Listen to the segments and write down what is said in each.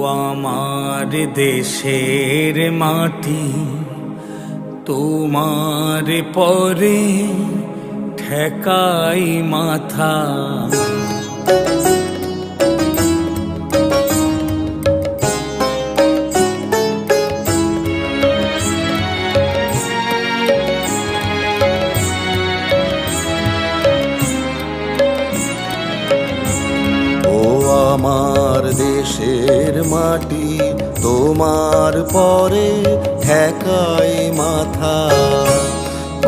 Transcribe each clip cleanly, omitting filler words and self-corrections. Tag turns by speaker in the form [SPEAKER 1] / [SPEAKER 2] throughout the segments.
[SPEAKER 1] আমার দেশের মাটি তোমার পরে ঠেকাই মাথা।
[SPEAKER 2] আমার দেশের মাটি তোমার পরে ঠেকাই মাথা।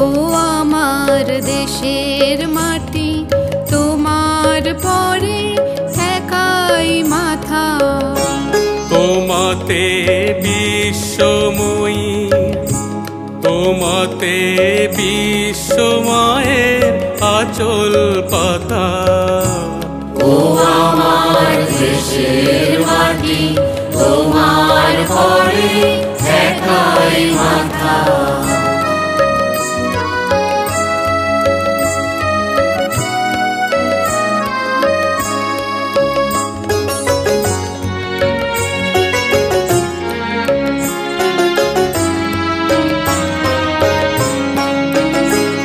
[SPEAKER 3] ও আমার দেশের মাটি তোমার পরে ঠেকাই মাথা।
[SPEAKER 1] তোমাতে বিশ্বময়ী, তোমাতে বিশ্বময়ের আঁচল পাতা।
[SPEAKER 3] ও আমার দেশের মাটি তোমার পরে ঠেকাই মাথা।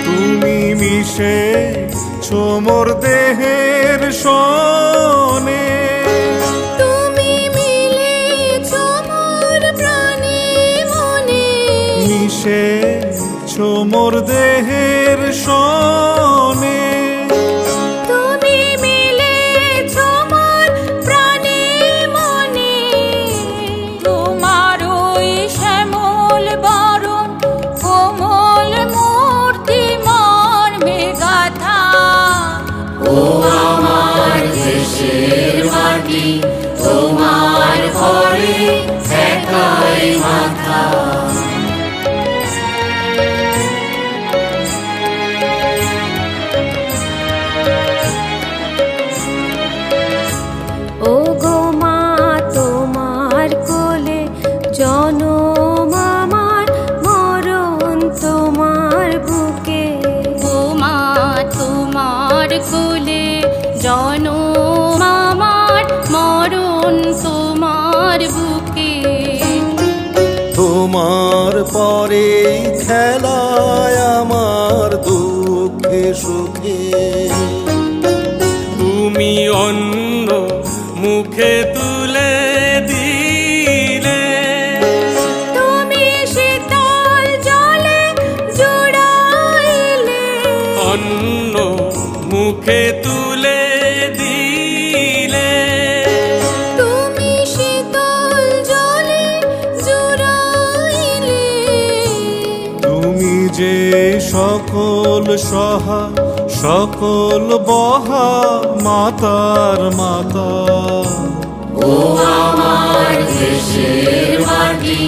[SPEAKER 2] তুমি মিশে মোর দেহের সনে,
[SPEAKER 3] তুমি মিলেছ মোর প্রাণে মনে।
[SPEAKER 2] মিশে মোর দেহের সনে।
[SPEAKER 3] তুমি মিলেছ মোর প্রাণে মনে। তোমার ওই শ্যামল বরণ কোমল মূর্তি মর্মে গাথা। ও আমার দেশের মাটি তোমার পরে ঠেকাই মাথা। ও গো মা তোমার কোলে জনম আমার, মরণ তোমার বুকে। ও মা তোমার কোলে জনম আমার, মরণ তোমার বুকে।
[SPEAKER 2] তোমার পরে খেলায় আমার দুঃখে সুখে।
[SPEAKER 1] তুমি অন্ন মুখে তুলে দিলে,
[SPEAKER 3] তুমি শীতল জলে জুড়াইলে।
[SPEAKER 1] অন্ন মুখে তুলে দিলে।
[SPEAKER 3] তুমি শীতল জলে জুড়াইলে।
[SPEAKER 2] তুমি যে সকল সহা সকল বহা মাতার মাতা।
[SPEAKER 3] ও আমার দেশের মাটি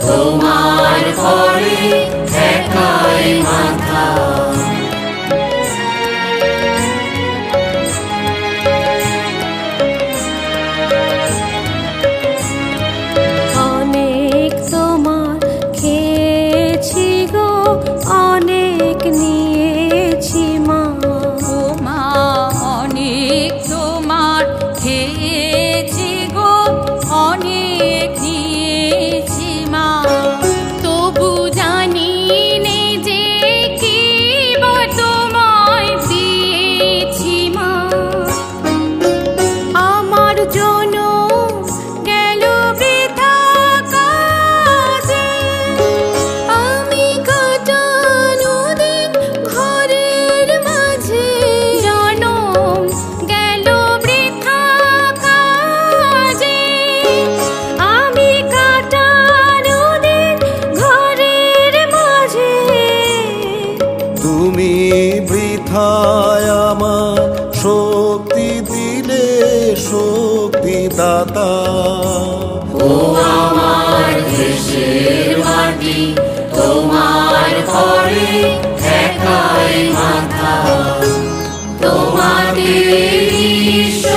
[SPEAKER 3] তোমার পরে ঠেকাই মাথা। অনেক তোমার খেয়েছি গো, অনেক নিয়েছি মা। ও মা অনেক তোমার খেয়েছি গো, অনেক নিয়েছি মা। তবু জানি নে যে কি তোমায় দিয়েছি মা। আমার জনম গেল বৃথা কাজে, আমি কাটানো দিন ঘরের মাঝে। জনম গেল বৃথা কাজে, আমি কাটানো দিন ঘরের মাঝে।
[SPEAKER 2] তুমি বৃথায় আমার শক্তি দিলে শক্তি দাতা।
[SPEAKER 3] ও আমার দেশের মাটি তোমার পরে ঠেকাই মাথা। তোমাকে বিশ্ব